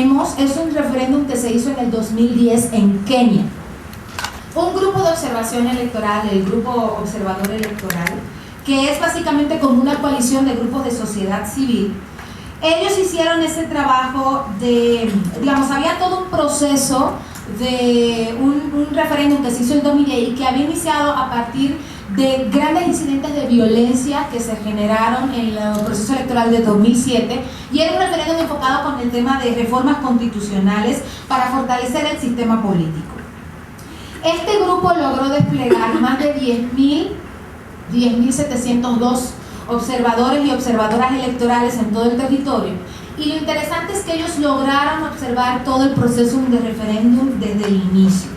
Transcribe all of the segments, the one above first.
tenemos es un referéndum que se hizo en el 2010 en Kenia. Un grupo de observación electoral, el Grupo Observador Electoral, que es básicamente como una coalición de grupos de sociedad civil. Ellos hicieron ese trabajo de, digamos, había todo un proceso de un referéndum que se hizo en 2010 y que había iniciado a partir de grandes incidentes de violencia que se generaron en el proceso electoral de 2007, y era un referéndum enfocado con el tema de reformas constitucionales para fortalecer el sistema político. Este grupo logró desplegar más de 10.702 observadores y observadoras electorales en todo el territorio, y lo interesante es que ellos lograron observar todo el proceso de referéndum desde el inicio.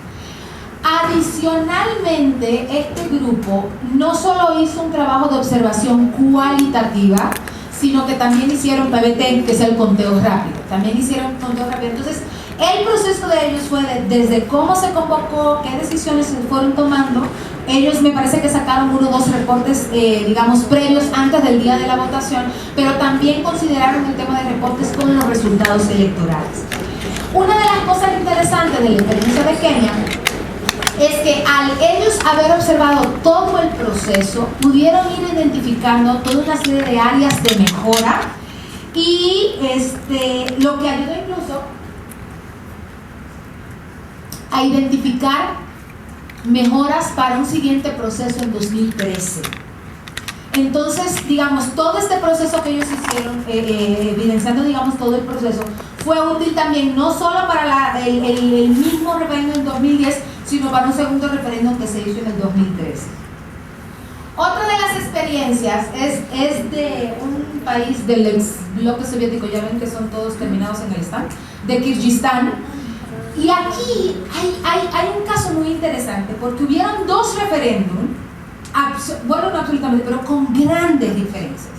Adicionalmente, este grupo no solo hizo un trabajo de observación cualitativa, sino que también hicieron PBT, que es el conteo rápido. También hicieron conteo rápido. Entonces, el proceso de ellos fue desde cómo se convocó, qué decisiones se fueron tomando. Ellos me parece que sacaron 1 o 2 reportes, digamos, previos antes del día de la votación, pero también consideraron el tema de reportes con los resultados electorales. Una de las cosas interesantes de la experiencia de Kenia es que al ellos haber observado todo el proceso, pudieron ir identificando toda una serie de áreas de mejora, y lo que ayudó incluso a identificar mejoras para un siguiente proceso en 2013. Entonces, digamos, todo este proceso que ellos hicieron, evidenciando, digamos, todo el proceso, fue útil también no solo para el mismo referéndum en 2010, sino para un segundo referéndum que se hizo en el 2013. Otra de las experiencias es de un país del ex bloque soviético, ya ven que son todos terminados en el Stan, de Kirguistán. Y aquí hay un caso muy interesante, porque hubieron 2 referéndums, bueno, no absolutamente, pero con grandes diferencias.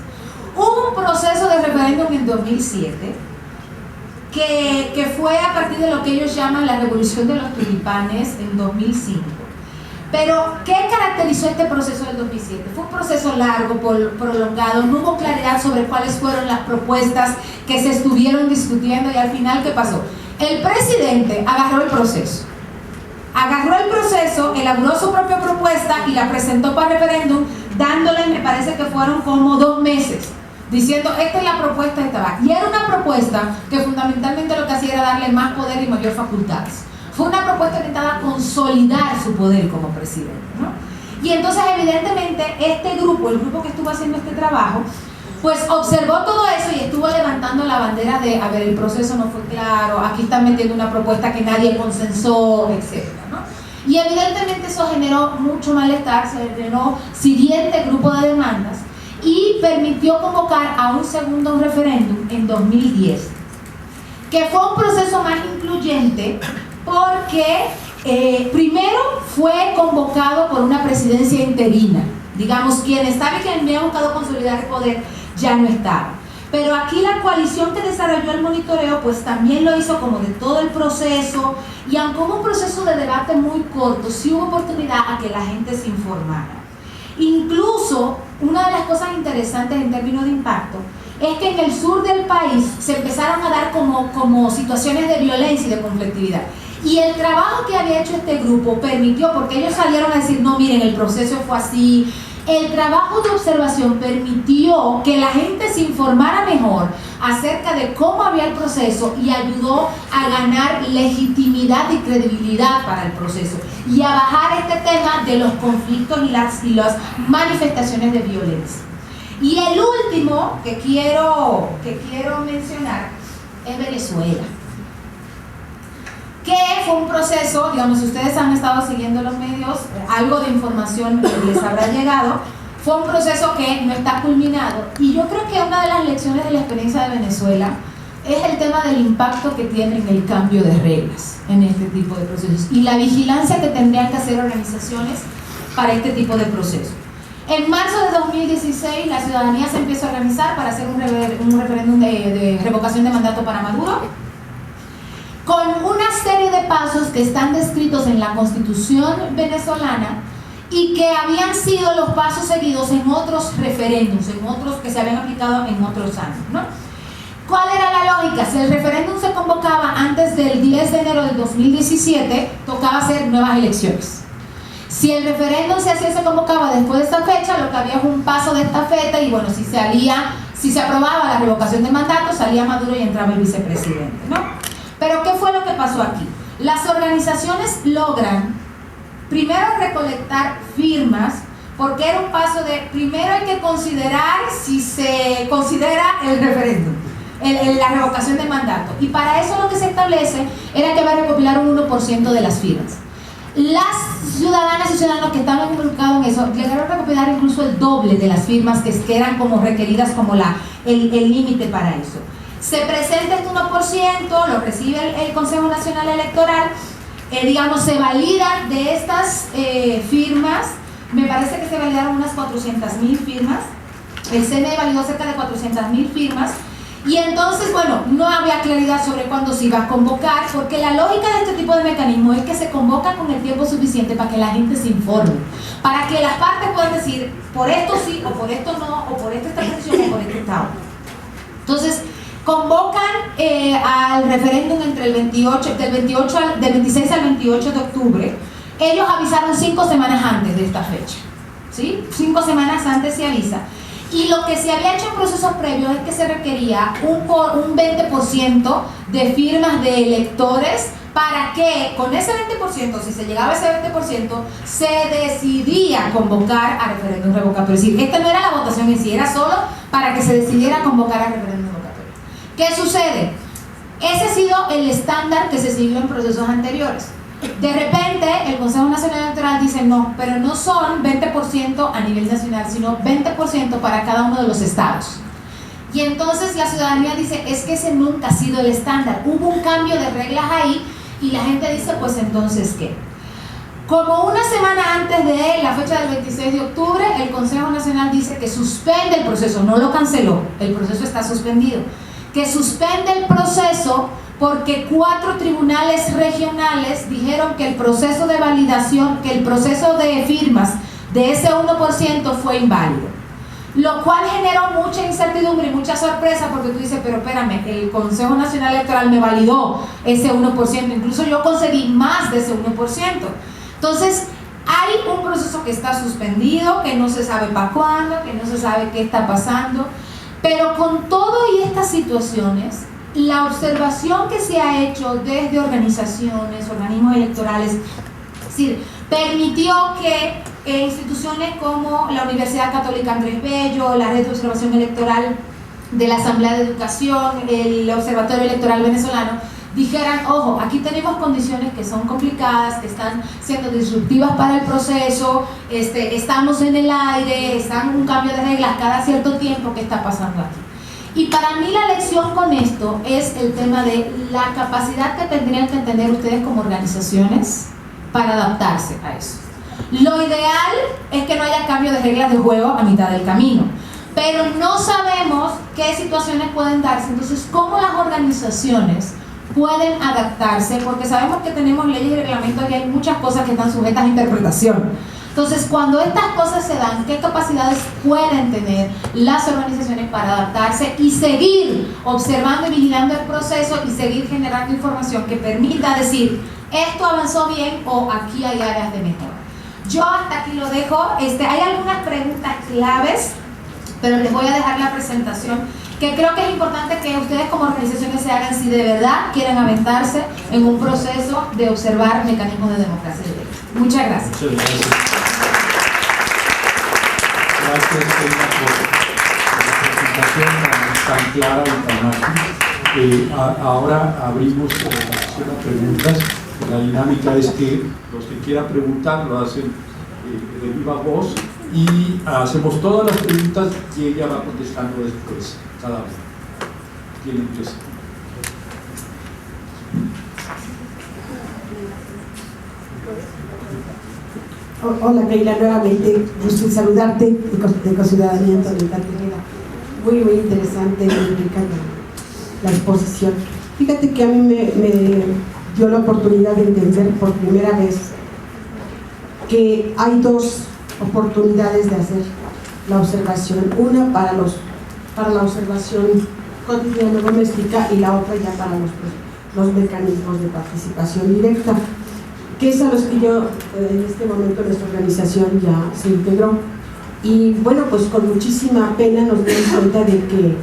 Hubo un proceso de referéndum en 2007, que fue a partir de lo que ellos llaman la revolución de los tulipanes en 2005. Pero, ¿qué caracterizó este proceso del 2007? Fue un proceso largo, prolongado, no hubo claridad sobre cuáles fueron las propuestas que se estuvieron discutiendo, y al final, ¿qué pasó? El presidente agarró el proceso, elaboró su propia propuesta y la presentó para referéndum, dándole, me parece que fueron como 2 meses, diciendo, esta es la propuesta de Tabac. Y era una propuesta que fundamentalmente lo que hacía era darle más poder y mayor facultades. Fue una propuesta orientada a consolidar su poder como presidente, ¿no? Y entonces, evidentemente, este grupo, el grupo que estuvo haciendo este trabajo, pues observó todo eso y estuvo levantando la bandera de, a ver, el proceso no fue claro, aquí están metiendo una propuesta que nadie consensó, etc., ¿no? Y evidentemente eso generó mucho malestar, se generó siguiente grupo de demandas y permitió convocar a un segundo referéndum en 2010, que fue un proceso más incluyente porque primero fue convocado por una presidencia interina. Digamos, quien estaba y quien había buscado consolidar el poder ya no estaba. Pero aquí la coalición que desarrolló el monitoreo pues también lo hizo como de todo el proceso, y aunque hubo un proceso de debate muy corto, sí hubo oportunidad a que la gente se informara. Incluso, una de las cosas interesantes en términos de impacto es que en el sur del país se empezaron a dar como situaciones de violencia y de conflictividad. Y el trabajo que había hecho este grupo permitió, porque ellos salieron a decir, no, miren, el proceso fue así. El trabajo de observación permitió que la gente se informara mejor acerca de cómo había el proceso, y ayudó a ganar legitimidad y credibilidad para el proceso, y a bajar este tema de los conflictos y las manifestaciones de violencia. Y el último que quiero mencionar es Venezuela, que fue un proceso, digamos, si ustedes han estado siguiendo los medios, algo de información les habrá llegado. Fue un proceso que no está culminado, y yo creo que una de las lecciones de la experiencia de Venezuela es el tema del impacto que tiene en el cambio de reglas en este tipo de procesos, y la vigilancia que tendrían que hacer organizaciones para este tipo de procesos. En marzo de 2016 la ciudadanía se empieza a organizar para hacer un referéndum de revocación de mandato para Maduro, con una serie de pasos que están descritos en la Constitución venezolana y que habían sido los pasos seguidos en otros referéndums, en otros que se habían aplicado en otros años, ¿no? ¿Cuál era la lógica? Si el referéndum se convocaba antes del 10 de enero del 2017, tocaba hacer nuevas elecciones. Si el referéndum se convocaba después de esta fecha, lo que había es un paso de esta fecha y bueno, si se aprobaba la revocación de mandato, salía Maduro y entraba el vicepresidente, ¿no? Pero ¿qué fue lo que pasó aquí? Las organizaciones logran primero recolectar firmas, porque era un paso de, primero hay que considerar si se considera el referéndum, la revocación de mandato, y para eso lo que se establece era que va a recopilar un 1% de las firmas. Las ciudadanas y ciudadanos que estaban involucrados en eso llegaron a recopilar incluso el doble de las firmas que eran como requeridas como el límite para eso. Se presenta este 1%, lo recibe el Consejo Nacional Electoral, digamos, se validan de estas firmas, me parece que se validaron unas 400.000 firmas, el CNE validó cerca de 400.000 firmas, y entonces, bueno, no había claridad sobre cuándo se iba a convocar, porque la lógica de este tipo de mecanismo es que se convoca con el tiempo suficiente para que la gente se informe, para que las partes puedan decir, por esto sí, o por esto no, o por esta posición, o por este estado. Entonces, convocan al referéndum entre del 26 al 28 de octubre. Ellos avisaron 5 semanas antes de esta fecha, ¿sí? 5 semanas antes se avisa. Y lo que se había hecho en procesos previos es que se requería un 20% de firmas de electores para que con ese 20%, si se llegaba a ese 20%, se decidía convocar a referéndum revocatorio. Es decir, esta no era la votación en sí, era solo para que se decidiera convocar a referéndum revocatorio. ¿Qué sucede? Ese ha sido el estándar que se siguió en procesos anteriores. De repente, el Consejo Nacional Electoral dice no, pero no son 20% a nivel nacional, sino 20% para cada uno de los estados. Y entonces la ciudadanía dice, es que ese nunca ha sido el estándar. Hubo un cambio de reglas ahí y la gente dice, pues entonces, ¿qué? Como una semana antes de la fecha del 26 de octubre, el Consejo Nacional dice que suspende el proceso, no lo canceló, el proceso está suspendido, que suspende el proceso porque 4 tribunales regionales dijeron que el proceso de validación, que el proceso de firmas de ese 1% fue inválido. Lo cual generó mucha incertidumbre y mucha sorpresa porque tú dices, pero espérame, el Consejo Nacional Electoral me validó ese 1%, incluso yo conseguí más de ese 1%. Entonces, hay un proceso que está suspendido, que no se sabe para cuándo, que no se sabe qué está pasando, pero con todo y estas situaciones, la observación que se ha hecho desde organizaciones, organismos electorales, es decir, permitió que instituciones como la Universidad Católica Andrés Bello, la Red de Observación Electoral de la Asamblea de Educación, el Observatorio Electoral Venezolano, dijeran, ojo, aquí tenemos condiciones que son complicadas, que están siendo disruptivas para el proceso, estamos en el aire, están en un cambio de reglas cada cierto tiempo, ¿qué está pasando aquí? Y para mí la lección con esto es el tema de la capacidad que tendrían que tener ustedes como organizaciones para adaptarse a eso. Lo ideal es que no haya cambio de reglas de juego a mitad del camino, pero no sabemos qué situaciones pueden darse. Entonces, ¿cómo las organizaciones pueden adaptarse? Porque sabemos que tenemos leyes y reglamentos y hay muchas cosas que están sujetas a interpretación. Entonces, cuando estas cosas se dan, ¿qué capacidades pueden tener las organizaciones para adaptarse y seguir observando y vigilando el proceso y seguir generando información que permita decir, esto avanzó bien o aquí hay áreas de mejora? Yo hasta aquí lo dejo. Hay algunas preguntas claves, pero les voy a dejar la presentación, que creo que es importante que ustedes como organizaciones se hagan si de verdad quieren aventarse en un proceso de observar mecanismos de democracia directa. Muchas gracias. Muchas gracias. Gracias, Elena, por la presentación tan clara y tan ágil. Ahora abrimos la sesión a preguntas. La dinámica es que los que quieran preguntar lo hacen de viva voz y hacemos todas las preguntas y ella va contestando después, cada uno. ¿Quién empieza? Hola Keila, nuevamente gusto en saludarte de Ecociudadanía Antonio Cartagena. Muy interesante, muy rica la exposición. Fíjate que a mí me dio la oportunidad de entender por primera vez que hay 2 oportunidades de hacer la observación. Una para la observación cotidiana doméstica y la otra ya para los mecanismos de participación directa, que es a los que yo en este momento nuestra organización ya se integró. Y bueno, pues con muchísima pena nos dimos cuenta de que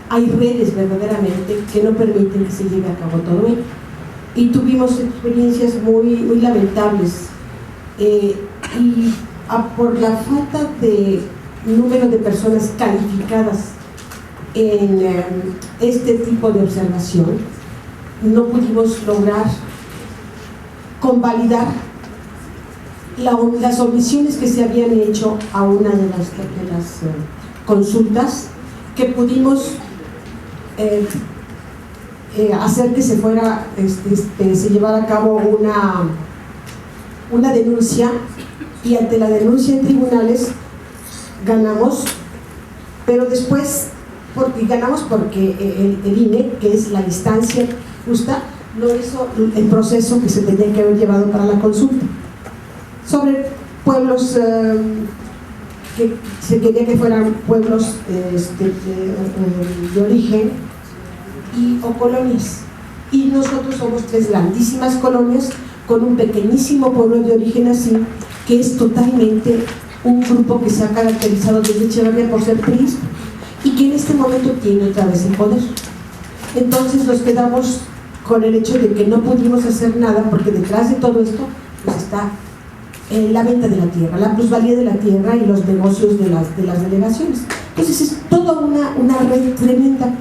hay redes verdaderamente que no permiten que se lleve a cabo todo ello. Y tuvimos experiencias muy lamentables. Por la falta de número de personas calificadas en este tipo de observación, no pudimos lograr convalidar las omisiones que se habían hecho a una de las consultas, que pudimos hacer que se fuera, se llevara a cabo una denuncia, y ante la denuncia en tribunales ganamos, pero después ganamos porque el INE, que es la instancia justa, no hizo el proceso que se tenía que haber llevado para la consulta sobre pueblos que se quería que fueran pueblos de origen o colonias, y nosotros somos 3 grandísimas colonias con un pequeñísimo pueblo de origen así, que es totalmente un grupo que se ha caracterizado desde Echeverría por ser priista y que en este momento tiene otra vez el poder. Entonces nos quedamos con el hecho de que no pudimos hacer nada, porque detrás de todo esto pues está la venta de la tierra, la plusvalía de la tierra y los negocios de las delegaciones. Entonces es toda una red tremenda,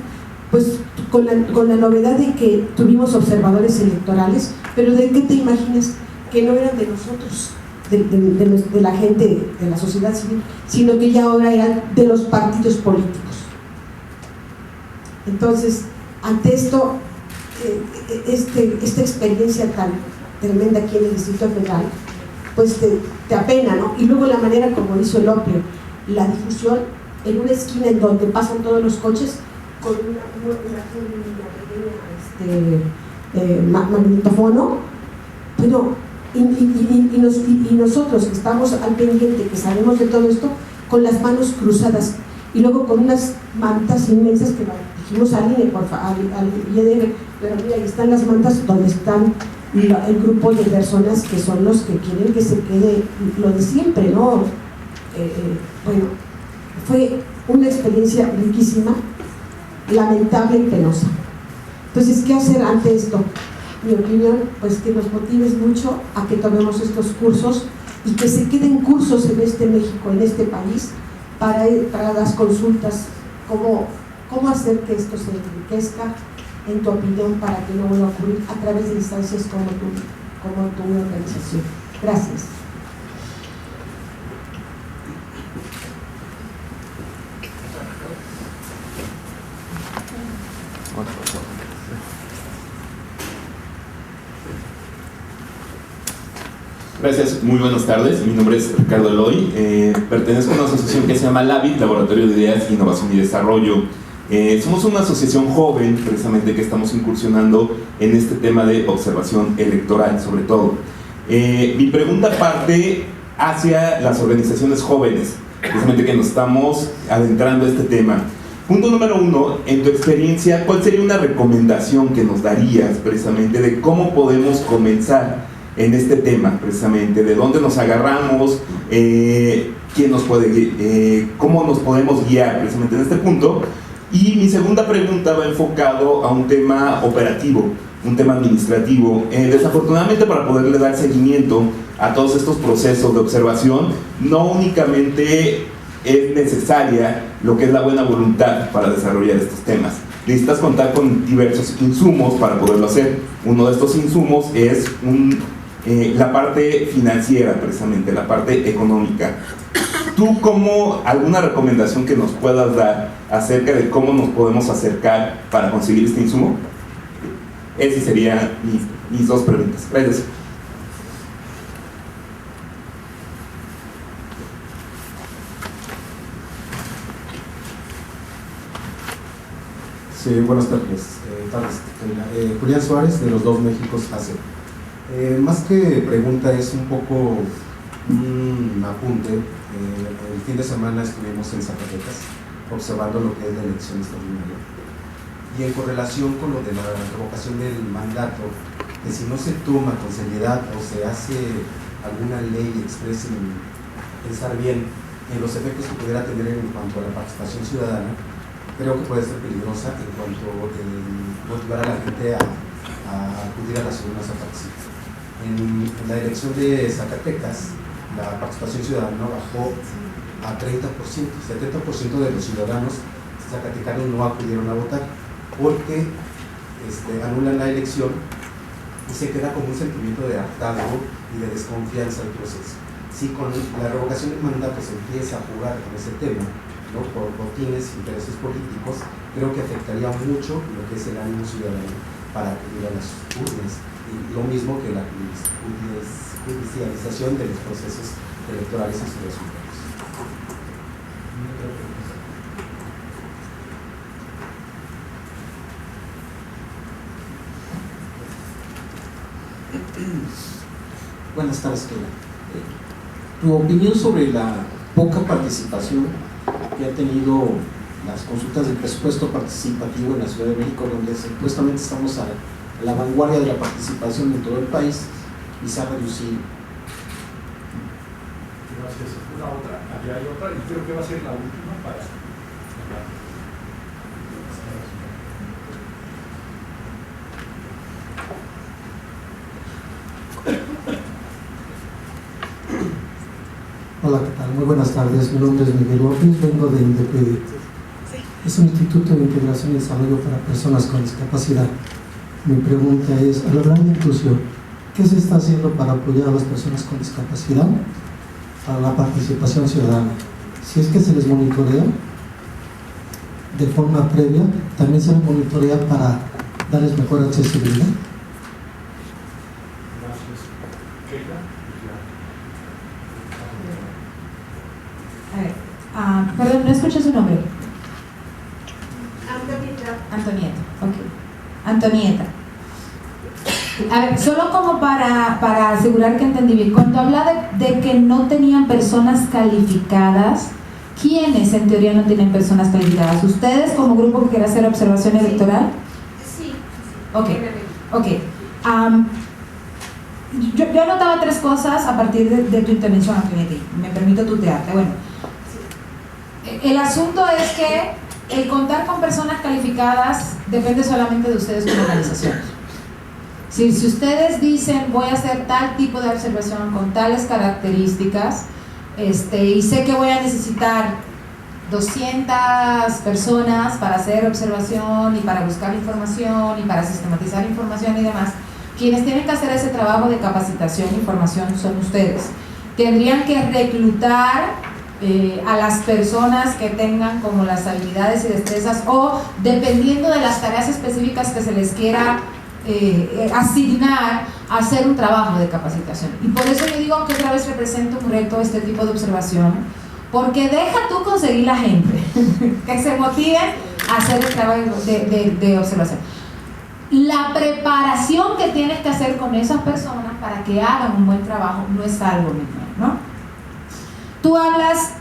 pues con la novedad de que tuvimos observadores electorales, pero ¿de qué te imaginas? Que no eran de nosotros, de la gente, de la sociedad civil, sino que ya ahora eran de los partidos políticos. Entonces, ante esto, esta experiencia tan tremenda aquí en el Distrito Federal, pues te apena, ¿no? Y luego la manera como hizo el opio, la difusión en una esquina en donde pasan todos los coches con una pequeña magnetofono, pero y nosotros que estamos al pendiente, que sabemos de todo esto, con las manos cruzadas, y luego con unas mantas inmensas que dijimos al INE, al IEDR, pero mira, ahí están las mantas donde están el grupo de personas que son los que quieren que se quede lo de siempre, ¿no? Bueno, fue una experiencia riquísima, lamentable y penosa. Entonces, ¿qué hacer ante esto? Mi opinión, pues que nos motives mucho a que tomemos estos cursos y que se queden cursos en este México, en este país, para las consultas, cómo hacer que esto se enriquezca, en tu opinión, para que no vuelva a ocurrir a través de instancias como tu organización. Gracias. Gracias, muy buenas tardes. Mi nombre es Ricardo Eloy. Pertenezco a una asociación que se llama LABIT, Laboratorio de Ideas, Innovación y Desarrollo. Somos una asociación joven, precisamente, que estamos incursionando en este tema de observación electoral, sobre todo. Mi pregunta parte hacia las organizaciones jóvenes, precisamente, que nos estamos adentrando a este tema. Punto número 1, en tu experiencia, ¿cuál sería una recomendación que nos darías, precisamente, de cómo podemos comenzar en este tema, precisamente, de dónde nos agarramos, quién nos puede, cómo nos podemos guiar, precisamente, en este punto? Y mi segunda pregunta va enfocado a un tema operativo, un tema administrativo. Desafortunadamente, para poderle dar seguimiento a todos estos procesos de observación, no únicamente es necesaria lo que es la buena voluntad para desarrollar estos temas. Necesitas contar con diversos insumos para poderlo hacer. Uno de estos insumos es la parte financiera, precisamente, la parte económica. ¿Tú alguna recomendación que nos puedas dar acerca de cómo nos podemos acercar para conseguir este insumo? Esas serían mis dos preguntas. Gracias. Sí, buenas tardes. Julián Suárez, de Los Dos Méxicos AC. Más que pregunta, es un poco un apunte. El fin de semana estuvimos en Zacatecas observando lo que es la elección extraordinaria. Y en correlación con lo de la revocación del mandato, que si no se toma con seriedad o se hace alguna ley expresa en pensar bien en los efectos que pudiera tener en cuanto a la participación ciudadana, creo que puede ser peligrosa en cuanto a motivar a la gente a acudir a las urnas a participar. En la elección de Zacatecas, la participación ciudadana bajó a 30%, 70% de los ciudadanos zacatecanos no acudieron a votar porque anulan la elección y se queda con un sentimiento de hartazgo y de desconfianza del proceso. Si con la revocación del mandato se empieza a jugar con ese tema, ¿no?, por botines, intereses políticos, creo que afectaría mucho lo que es el ánimo ciudadano para acudir a las urnas, y lo mismo que la judicialización de los procesos electorales y sus resultados. Buenas tardes, Keila. Tu opinión sobre la poca participación que han tenido las consultas del presupuesto participativo en la Ciudad de México, donde supuestamente estamos a la vanguardia de la participación en todo el país y se ha reducido. Gracias. Una otra, allá hay otra, y creo que va a ser la última para... Hola, ¿qué tal? Muy buenas tardes. Mi nombre es Miguel López, vengo de INDEPEDIT. Es un instituto de integración y desarrollo para personas con discapacidad. Mi pregunta es, al hablar de inclusión, ¿qué se está haciendo para apoyar a las personas con discapacidad para la participación ciudadana? Si es que se les monitorea de forma previa, también se les monitorea para darles mejor accesibilidad. Gracias. Keila. A ver, perdón, no escuché su nombre. Antonieta, ok. Antonieta. A ver, solo como para asegurar que entendí bien, cuando habla de que no tenían personas calificadas, ¿quiénes en teoría no tienen personas calificadas? ¿Ustedes como grupo que quiere hacer observación electoral? Sí. Ok, ok. Yo anotaba tres cosas a partir de tu intervención, Antonieta, y me permito tutearte. Bueno, el asunto es que el contar con personas calificadas depende solamente de ustedes como organización. Si ustedes dicen voy a hacer tal tipo de observación con tales características, y sé que voy a necesitar 200 personas para hacer observación y para buscar información y para sistematizar información y demás, quienes tienen que hacer ese trabajo de capacitación e información son ustedes. Tendrían que reclutar a las personas que tengan como las habilidades y destrezas, o dependiendo de las tareas específicas que se les quiera asignar, a hacer un trabajo de capacitación. Y por eso yo digo que otra vez representa un reto este tipo de observación, porque deja tú conseguir la gente que se motiven a hacer el trabajo de observación. La preparación que tienes que hacer con esas personas para que hagan un buen trabajo no es algo menor, ¿no? Tú hablas,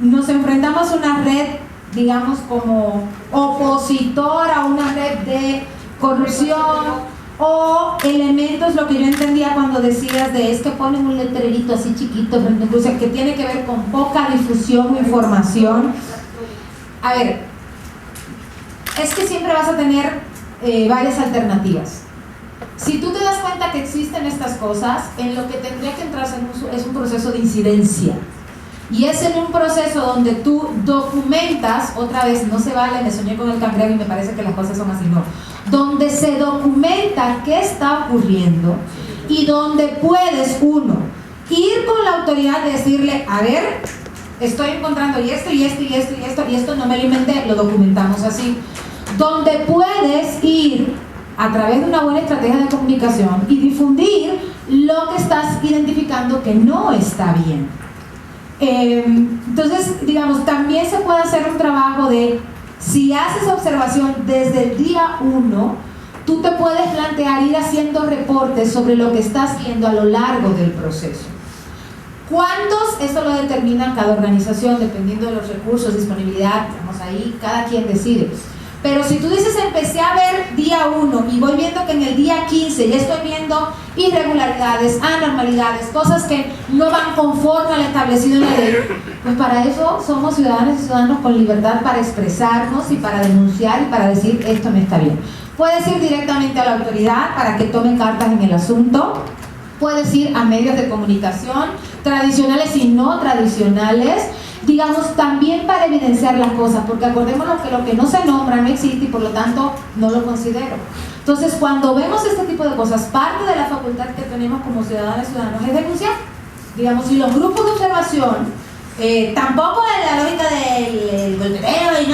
nos enfrentamos a una red, digamos, como opositora, a una red de corrupción o elementos, lo que yo entendía cuando decías de es que ponen un letrerito así chiquito frente a Rusia, que tiene que ver con poca difusión o información. A ver, es que siempre vas a tener varias alternativas. Si tú te das cuenta que existen estas cosas, en lo que tendría que entrar es un proceso de incidencia. Y es en un proceso donde tú documentas, otra vez, no se vale, me soñé con el cangrejo y me parece que las cosas son así, no. Donde se documenta qué está ocurriendo y donde puedes, uno, ir con la autoridad y decirle, a ver, estoy encontrando y esto, y esto, y esto, y esto, y esto no me lo inventé, lo documentamos así. Donde puedes ir a través de una buena estrategia de comunicación y difundir lo que estás identificando que no está bien. Entonces, digamos, también se puede hacer un trabajo de, si haces observación desde el día 1, tú te puedes plantear ir haciendo reportes sobre lo que estás viendo a lo largo del proceso. ¿Cuántos? Eso lo determina cada organización, dependiendo de los recursos, disponibilidad, vamos ahí, cada quien decide. Pero si tú dices, empecé a ver día 1 y voy viendo que en el día 15 ya estoy viendo irregularidades, anormalidades, cosas que no van conforme al establecido en la ley, pues para eso somos ciudadanas y ciudadanos con libertad para expresarnos y para denunciar y para decir esto no está bien. Puedes ir directamente a la autoridad para que tome cartas en el asunto, puedes ir a medios de comunicación, tradicionales y no tradicionales, digamos, también para evidenciar las cosas, porque acordémonos que lo que no se nombra no existe y por lo tanto no lo considero. Entonces, cuando vemos este tipo de cosas, parte de la facultad que tenemos como ciudadanas y ciudadanos es denunciar. Digamos, y los grupos de observación, tampoco en la lógica del golpeteo y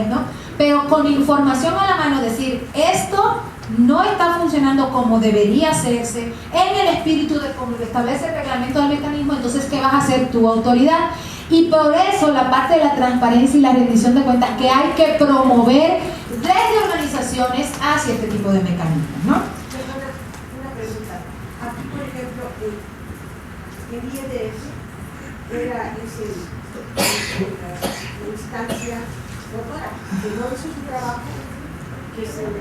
no, pero con información a la mano, decir, esto no está funcionando como debería hacerse, en el espíritu de como lo establece el reglamento del mecanismo, entonces, ¿qué vas a hacer tu autoridad? Y por eso la parte de la transparencia y la rendición de cuentas que hay que promover desde organizaciones hacia este tipo de mecanismos, ¿no? Una pregunta. Aquí, por ejemplo, el IEDF era la instancia doctora que no hizo su trabajo, que se le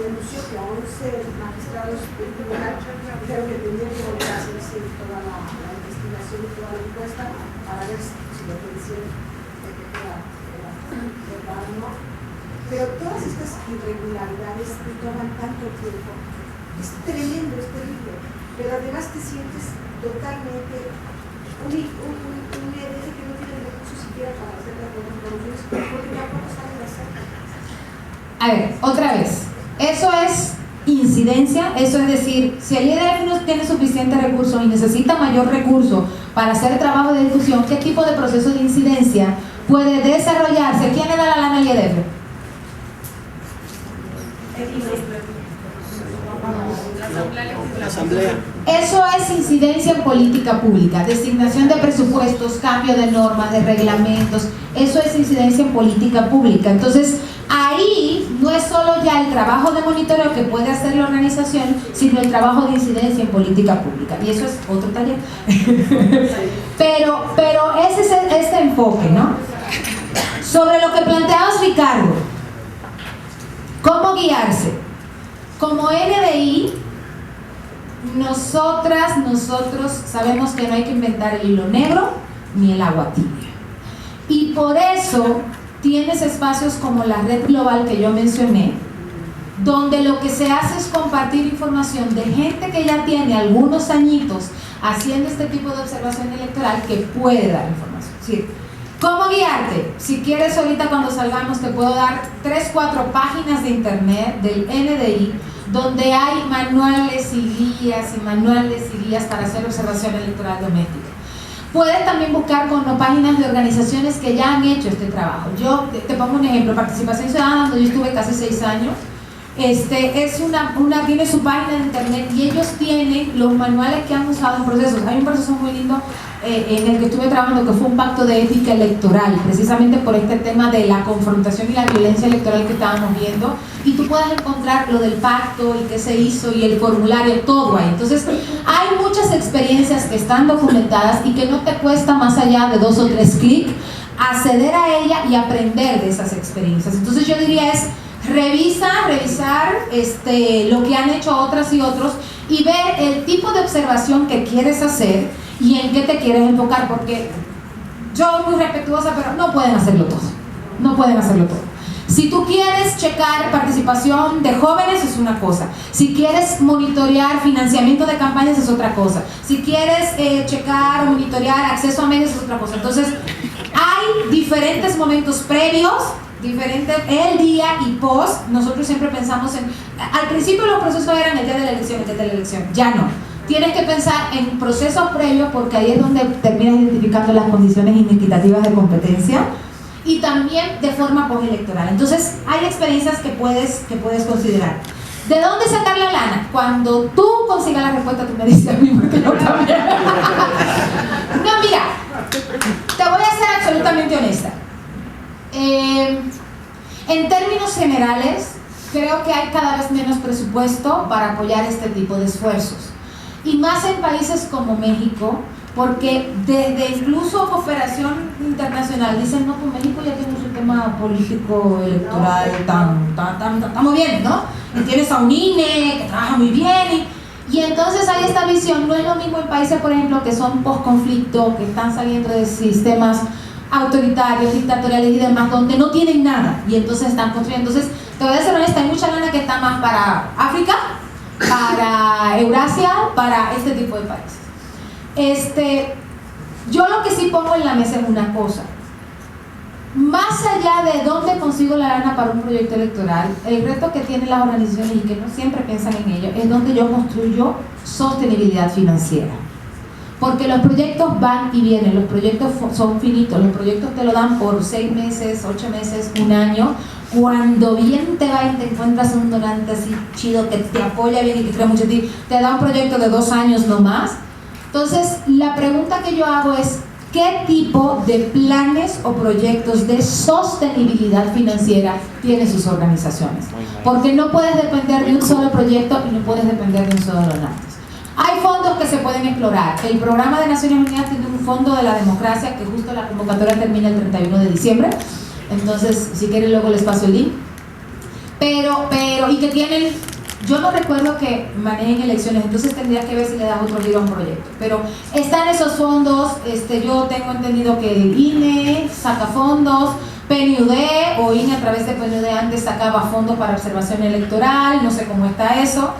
denunció que a 11 magistrados del tribunal dijeron que tenían que volver a hacerse toda la investigación y toda la encuesta para ver si lo que decían era verdad o no. Pero todas estas irregularidades que toman tanto tiempo, es tremendo, es terrible, pero además te sientes totalmente un EDF que no tiene recursos siquiera para hacer las promociones, porque tampoco saben hacer. A ver, otra vez, eso es incidencia, eso es decir, si el IEDF no tiene suficiente recursos y necesita mayor recurso para hacer trabajo de difusión, ¿qué tipo de proceso de incidencia puede desarrollarse? ¿Quién le da la lana al IEDF? La asamblea. Eso es incidencia en política pública, designación de presupuestos, cambio de normas, de reglamentos, eso es incidencia en política pública. Entonces, ahí no es solo ya el trabajo de monitoreo que puede hacer la organización, sino el trabajo de incidencia en política pública, y eso es otro taller. pero ese es este enfoque, ¿no? Sobre lo que planteabas, Ricardo, ¿cómo guiarse? Como NDI, nosotros sabemos que no hay que inventar el hilo negro ni el agua tibia. Y por eso tienes espacios como la red global que yo mencioné, donde lo que se hace es compartir información de gente que ya tiene algunos añitos haciendo este tipo de observación electoral que puede dar información. ¿Sí? ¿Cómo guiarte? Si quieres, ahorita cuando salgamos te puedo dar 3-4 páginas de internet del NDI donde hay manuales y guías para hacer observación electoral doméstica. Puedes también buscar con páginas de organizaciones que ya han hecho este trabajo. Yo te pongo un ejemplo, Participación Ciudadana, donde yo estuve casi 6 años, tiene su página de internet y ellos tienen los manuales que han usado en procesos. Hay un proceso muy lindo en el que estuve trabajando que fue un pacto de ética electoral, precisamente por este tema de la confrontación y la violencia electoral que estábamos viendo, y tú puedes encontrar lo del pacto y qué se hizo y el formulario, todo ahí. Entonces hay muchas experiencias que están documentadas y que no te cuesta más allá de 2 o 3 clics acceder a ella y aprender de esas experiencias. Entonces yo diría es revisar lo que han hecho otras y otros y ver el tipo de observación que quieres hacer y en qué te quieres enfocar, porque yo muy respetuosa, pero no pueden hacerlo todo. Si tú quieres checar participación de jóvenes es una cosa, si quieres monitorear financiamiento de campañas es otra cosa, si quieres checar o monitorear acceso a medios es otra cosa. Entonces hay diferentes momentos previos, diferente el día y post. Nosotros siempre pensamos al principio los procesos eran el día de la elección, ya no. Tienes que pensar en procesos previos porque ahí es donde terminas identificando las condiciones inequitativas de competencia y también de forma postelectoral. Entonces hay experiencias que puedes considerar. ¿De dónde sacar la lana? Cuando tú consigas la respuesta tú me dices a mí porque yo también. No, mira, te voy a ser absolutamente honesta. En términos generales, creo que hay cada vez menos presupuesto para apoyar este tipo de esfuerzos. y más en países como México, porque desde incluso cooperación internacional dicen, no, pues México ya tiene un sistema político electoral tan muy bien, ¿no? Y tienes a un INE que trabaja muy bien, y entonces hay esta visión. No es lo mismo en países, por ejemplo, que son post-conflicto, que están saliendo de sistemas autoritarios, dictatoriales y demás, donde no tienen nada, y entonces están construyendo. Entonces, te voy a ser honesta, hay mucha lana que está más para África, para Eurasia, para este tipo de países. Yo lo que sí pongo en la mesa es una cosa. Más allá de dónde consigo la lana para un proyecto electoral, el reto que tienen las organizaciones y que no siempre piensan en ello es donde yo construyo sostenibilidad financiera. Porque los proyectos van y vienen, los proyectos son finitos, los proyectos te lo dan por 6 meses, 8 meses, 1 año. Cuando bien te va y te encuentras un donante así chido que te apoya bien y que cree mucho en ti, te da un proyecto de 2 años no más. Entonces, la pregunta que yo hago es, ¿qué tipo de planes o proyectos de sostenibilidad financiera tienen sus organizaciones? Porque no puedes depender de un solo proyecto y no puedes depender de un solo donante. Hay fondos que se pueden explorar. El programa de Naciones Unidas tiene un fondo de la democracia que justo la convocatoria termina el 31 de diciembre. Entonces, si quieren luego les paso el link. Y que tienen, yo no recuerdo que manejen elecciones, entonces tendría que ver si le das otro giro a un proyecto. Pero están esos fondos, yo tengo entendido que el INE saca fondos, PNUD o INE a través de PNUD antes sacaba fondos para observación electoral, no sé cómo está eso.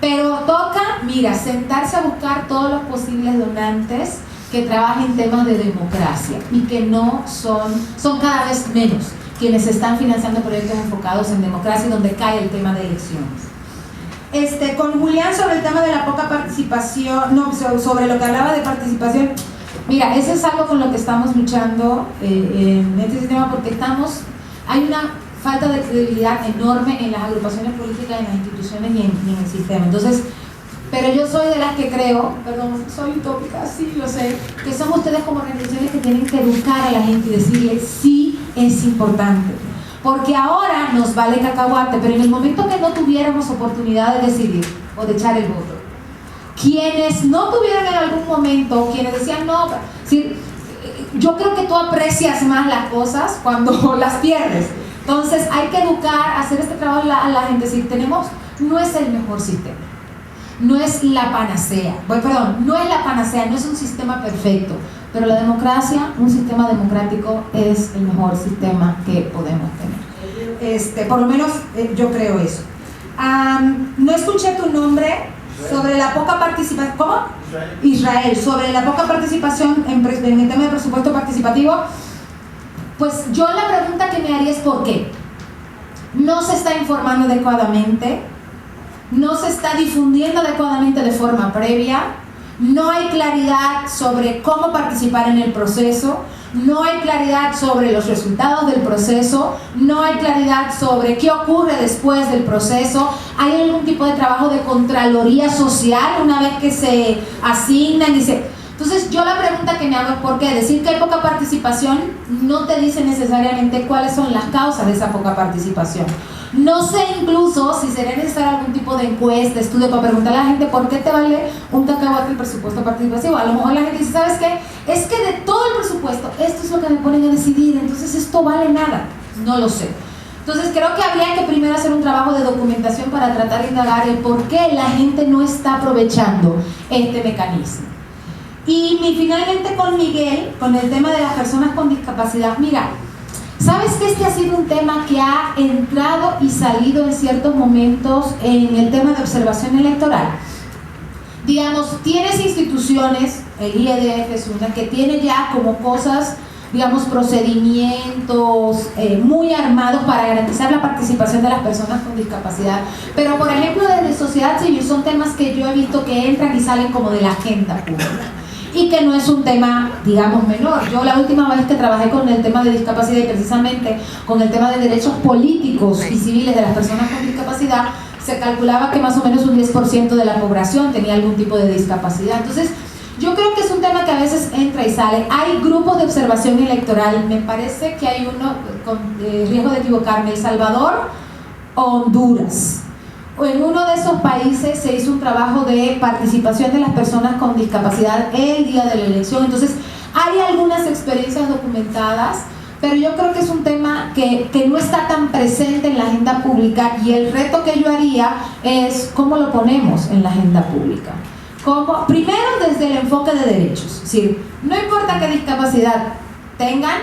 Pero toca, mira, sentarse a buscar todos los posibles donantes que trabajen temas de democracia y que no son cada vez menos quienes están financiando proyectos enfocados en democracia y donde cae el tema de elecciones. Con Julián sobre el tema de la poca participación, no, sobre lo que hablaba de participación, mira, eso es algo con lo que estamos luchando en este sistema porque hay una falta de credibilidad enorme en las agrupaciones políticas, en las instituciones y en el sistema. Entonces, pero yo soy de las que creo, perdón, soy utópica, sí lo sé, que son ustedes como organizaciones que tienen que educar a la gente y decirle sí es importante. Porque ahora nos vale cacahuate, pero en el momento que no tuviéramos oportunidad de decidir o de echar el voto, quienes no tuvieron en algún momento, quienes decían no, sí, yo creo que tú aprecias más las cosas cuando las pierdes. Entonces hay que educar, hacer este trabajo a la gente, si no es el mejor sistema. No es la panacea, no es la panacea, no es un sistema perfecto, pero la democracia, un sistema democrático es el mejor sistema que podemos tener. Por lo menos yo creo eso. No escuché tu nombre sobre la poca participación. ¿Cómo? Israel, sobre la poca participación en el tema de presupuesto participativo. Pues yo la pregunta que me haría es ¿por qué? No se está informando adecuadamente, no se está difundiendo adecuadamente de forma previa, no hay claridad sobre cómo participar en el proceso, no hay claridad sobre los resultados del proceso, no hay claridad sobre qué ocurre después del proceso, hay algún tipo de trabajo de contraloría social una vez que se asignan y se... Entonces yo la pregunta que me hago es ¿por qué? Decir que hay poca participación no te dice necesariamente cuáles son las causas de esa poca participación. No sé incluso si sería necesario algún tipo de encuesta, estudio para preguntarle a la gente ¿por qué te vale un cacahuate el presupuesto participativo? A lo mejor la gente dice, ¿sabes qué? Es que de todo el presupuesto, esto es lo que me ponen a decidir, entonces esto vale nada. No lo sé. Entonces creo que habría que primero hacer un trabajo de documentación para tratar de indagar el por qué la gente no está aprovechando este mecanismo. Y finalmente con Miguel, con el tema de las personas con discapacidad, mira, ¿sabes que este ha sido un tema que ha entrado y salido en ciertos momentos en el tema de observación electoral? Digamos, tienes instituciones, el IEDF es una, que tiene ya como cosas, digamos, procedimientos muy armados para garantizar la participación de las personas con discapacidad. Pero, por ejemplo, desde sociedad civil son temas que yo he visto que entran y salen como de la agenda pública. Y que no es un tema, digamos, menor. Yo la última vez que trabajé con el tema de discapacidad y precisamente con el tema de derechos políticos y civiles de las personas con discapacidad, se calculaba que más o menos un 10% de la población tenía algún tipo de discapacidad. Entonces, yo creo que es un tema que a veces entra y sale. Hay grupos de observación electoral, me parece que hay uno, con riesgo de equivocarme, El Salvador o Honduras. en uno de esos países se hizo un trabajo de participación de las personas con discapacidad el día de la elección. Entonces, hay algunas experiencias documentadas, pero yo creo que es un tema que no está tan presente en la agenda pública, y el reto que yo haría es cómo lo ponemos en la agenda pública. Primero, desde el enfoque de derechos, es decir, no importa qué discapacidad tengan,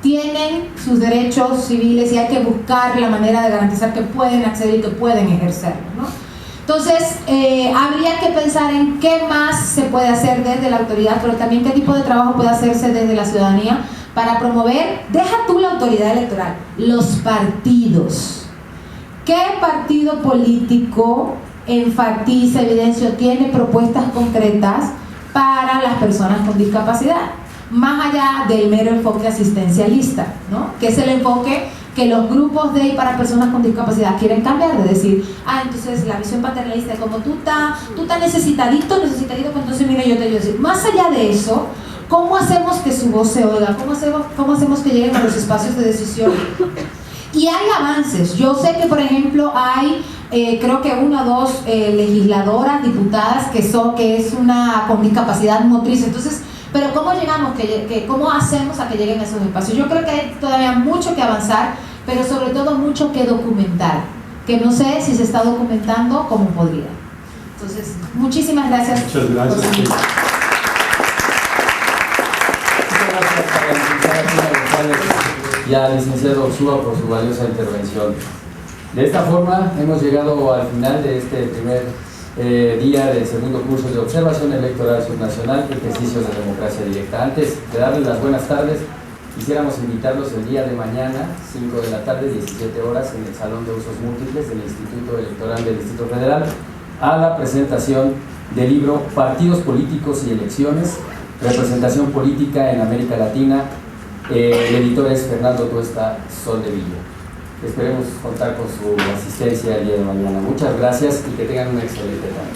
tienen sus derechos civiles y hay que buscar la manera de garantizar que pueden acceder y que pueden ejercerlo, ¿no? Entonces, habría que pensar en qué más se puede hacer desde la autoridad, pero también qué tipo de trabajo puede hacerse desde la ciudadanía para promover, deja tú la autoridad electoral, los partidos. ¿Qué partido político enfatiza, evidencia o tiene propuestas concretas para las personas con discapacidad? Más allá del mero enfoque asistencialista, ¿no? Que es el enfoque que los grupos de y para personas con discapacidad quieren cambiar, de decir, entonces la visión paternalista de como tú estás necesitadito, pues entonces mira, yo te voy a decir, más allá de eso, ¿cómo hacemos que su voz se oiga? ¿Cómo hacemos que lleguen a los espacios de decisión? Y hay avances. Yo sé que, por ejemplo, hay creo que 1 o 2 legisladoras, diputadas que es una con discapacidad motriz. Entonces, pero ¿cómo llegamos? ¿Cómo hacemos a que lleguen a esos espacios? Yo creo que hay todavía mucho que avanzar, pero sobre todo mucho que documentar, que no sé si se está documentando como podría. Entonces, muchísimas gracias. Muchas gracias. Muchas gracias a la licenciada Pina González y al licenciado Orsúa por su valiosa intervención. De esta forma, hemos llegado al final de este primer día del segundo curso de observación electoral subnacional, ejercicios de democracia directa. Antes de darles las buenas tardes, quisiéramos invitarlos el día de mañana, 5 de la tarde, 17 horas, en el Salón de Usos Múltiples del Instituto Electoral del Distrito Federal, a la presentación del libro Partidos Políticos y Elecciones, Representación Política en América Latina. El editor es Fernando Tuesta Soldevilla. Esperemos contar con su asistencia el día de mañana. Muchas gracias y que tengan una excelente tarde.